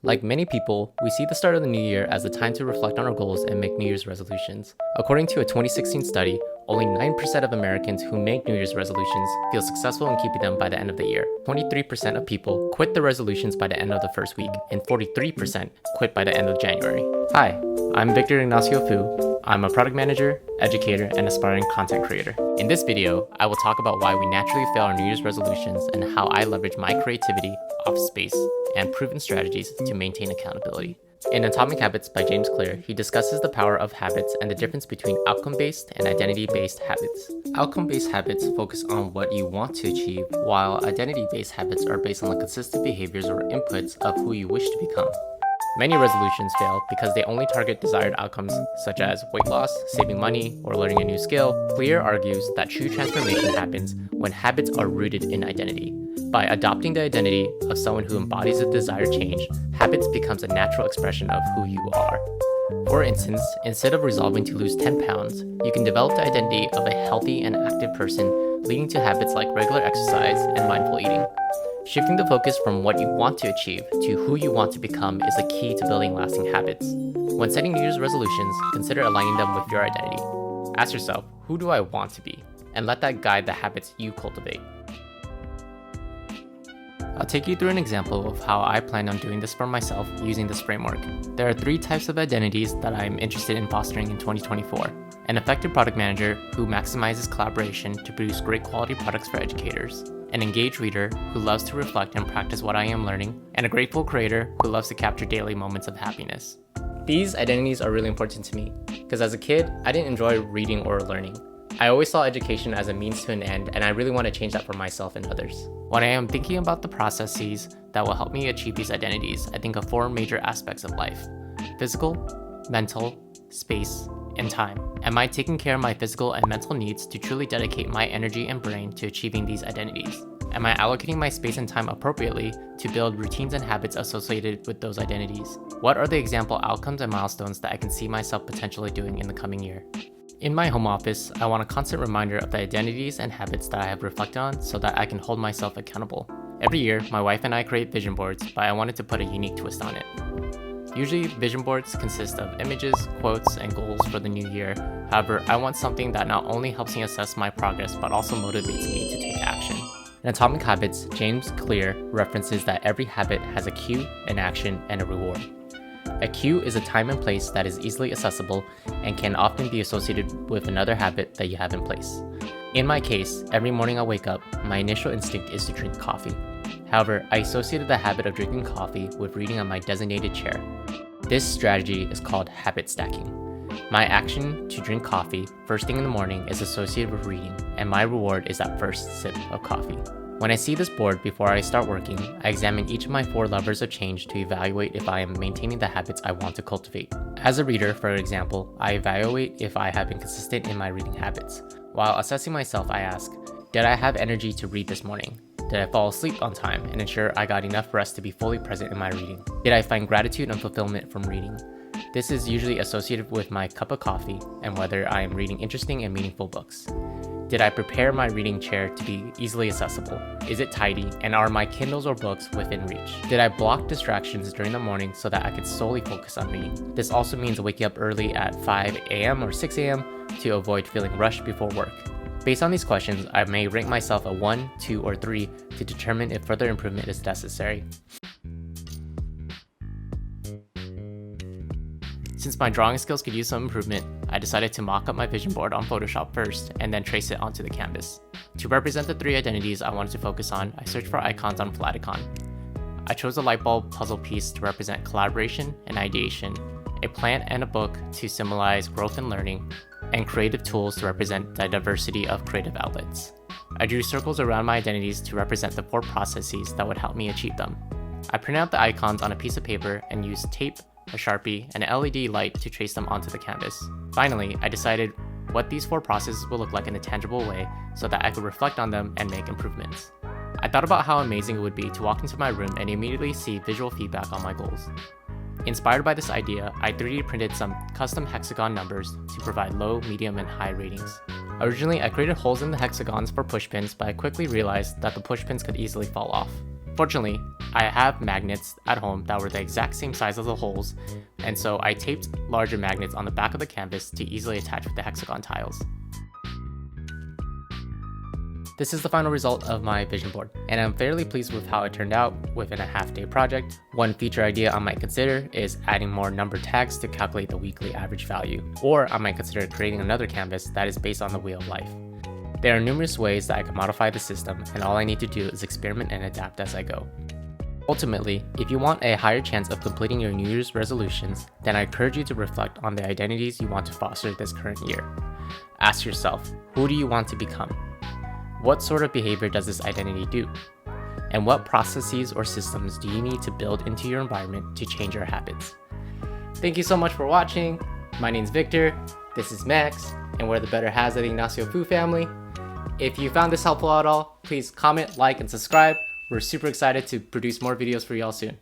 Like many people, we see the start of the new year as a time to reflect on our goals and make New Year's resolutions. According to a 2016 study, only 9% of Americans who make New Year's resolutions feel successful in keeping them by the end of the year. 23% of people quit the resolutions by the end of the first week, and 43% quit by the end of January. Hi, I'm Victor Ignacio-Phu. I'm a product manager, educator, and aspiring content creator. In this video, I will talk about why we naturally fail our New Year's resolutions and how I leverage my creativity, office space, and proven strategies to maintain accountability. In Atomic Habits by James Clear, he discusses the power of habits and the difference between outcome-based and identity-based habits. Outcome-based habits focus on what you want to achieve, while identity-based habits are based on the consistent behaviors or inputs of who you wish to become. Many resolutions fail because they only target desired outcomes such as weight loss, saving money, or learning a new skill. Clear argues that true transformation happens when habits are rooted in identity. By adopting the identity of someone who embodies a desired change, habits becomes a natural expression of who you are. For instance, instead of resolving to lose 10 pounds, you can develop the identity of a healthy and active person, leading to habits like regular exercise and mindful eating. Shifting the focus from what you want to achieve to who you want to become is a key to building lasting habits. When setting New Year's resolutions, consider aligning them with your identity. Ask yourself, who do I want to be? And let that guide the habits you cultivate. I'll take you through an example of how I plan on doing this for myself using this framework. There are 3 types of identities that I'm interested in fostering in 2024. An effective product manager who maximizes collaboration to produce great quality products for educators. An engaged reader who loves to reflect and practice what I am learning. And a grateful creator who loves to capture daily moments of happiness. These identities are really important to me because as a kid, I didn't enjoy reading or learning. I always saw education as a means to an end, and I really want to change that for myself and others. When I am thinking about the processes that will help me achieve these identities, I think of 4 major aspects of life: physical, mental, space, and time. Am I taking care of my physical and mental needs to truly dedicate my energy and brain to achieving these identities? Am I allocating my space and time appropriately to build routines and habits associated with those identities? What are the example outcomes and milestones that I can see myself potentially doing in the coming year? In my home office, I want a constant reminder of the identities and habits that I have reflected on so that I can hold myself accountable. Every year, my wife and I create vision boards, but I wanted to put a unique twist on it. Usually, vision boards consist of images, quotes, and goals for the new year. However, I want something that not only helps me assess my progress, but also motivates me to take action. In Atomic Habits, James Clear references that every habit has a cue, an action, and a reward. A cue is a time and place that is easily accessible and can often be associated with another habit that you have in place. In my case, every morning I wake up, my initial instinct is to drink coffee. However, I associated the habit of drinking coffee with reading on my designated chair. This strategy is called habit stacking. My action to drink coffee first thing in the morning is associated with reading, and my reward is that first sip of coffee. When I see this board before I start working, I examine each of my 4 levers of change to evaluate if I am maintaining the habits I want to cultivate. As a reader, for example, I evaluate if I have been consistent in my reading habits. While assessing myself, I ask, did I have energy to read this morning? Did I fall asleep on time and ensure I got enough rest to be fully present in my reading? Did I find gratitude and fulfillment from reading? This is usually associated with my cup of coffee and whether I am reading interesting and meaningful books. Did I prepare my reading chair to be easily accessible? Is it tidy? And are my Kindles or books within reach? Did I block distractions during the morning so that I could solely focus on reading? This also means waking up early at 5 a.m. or 6 a.m. to avoid feeling rushed before work. Based on these questions, I may rank myself a 1, 2, or 3 to determine if further improvement is necessary. Since my drawing skills could use some improvement, I decided to mock up my vision board on Photoshop first and then trace it onto the canvas. To represent the 3 identities I wanted to focus on, I searched for icons on Flaticon. I chose a light bulb puzzle piece to represent collaboration and ideation, a plant and a book to symbolize growth and learning, and creative tools to represent the diversity of creative outlets. I drew circles around my identities to represent the 4 processes that would help me achieve them. I printed out the icons on a piece of paper and used tape, a Sharpie, and an LED light to trace them onto the canvas. Finally, I decided what these 4 processes would look like in a tangible way so that I could reflect on them and make improvements. I thought about how amazing it would be to walk into my room and immediately see visual feedback on my goals. Inspired by this idea, I 3D printed some custom hexagon numbers to provide low, medium, and high ratings. Originally, I created holes in the hexagons for pushpins, but I quickly realized that the pushpins could easily fall off. Fortunately, I have magnets at home that were the exact same size as the holes, and so I taped larger magnets on the back of the canvas to easily attach with the hexagon tiles. This is the final result of my vision board, and I'm fairly pleased with how it turned out within a half-day project. One feature idea I might consider is adding more number tags to calculate the weekly average value, or I might consider creating another canvas that is based on the Wheel of Life. There are numerous ways that I can modify the system, and all I need to do is experiment and adapt as I go. Ultimately, if you want a higher chance of completing your New Year's resolutions, then I encourage you to reflect on the identities you want to foster this current year. Ask yourself, who do you want to become? What sort of behavior does this identity do? And what processes or systems do you need to build into your environment to change your habits? Thank you so much for watching. My name's Victor, this is Max, and we're the Better Halves of the Ignacio-Phu family. If you found this helpful at all, please comment, like, and subscribe. We're super excited to produce more videos for y'all soon.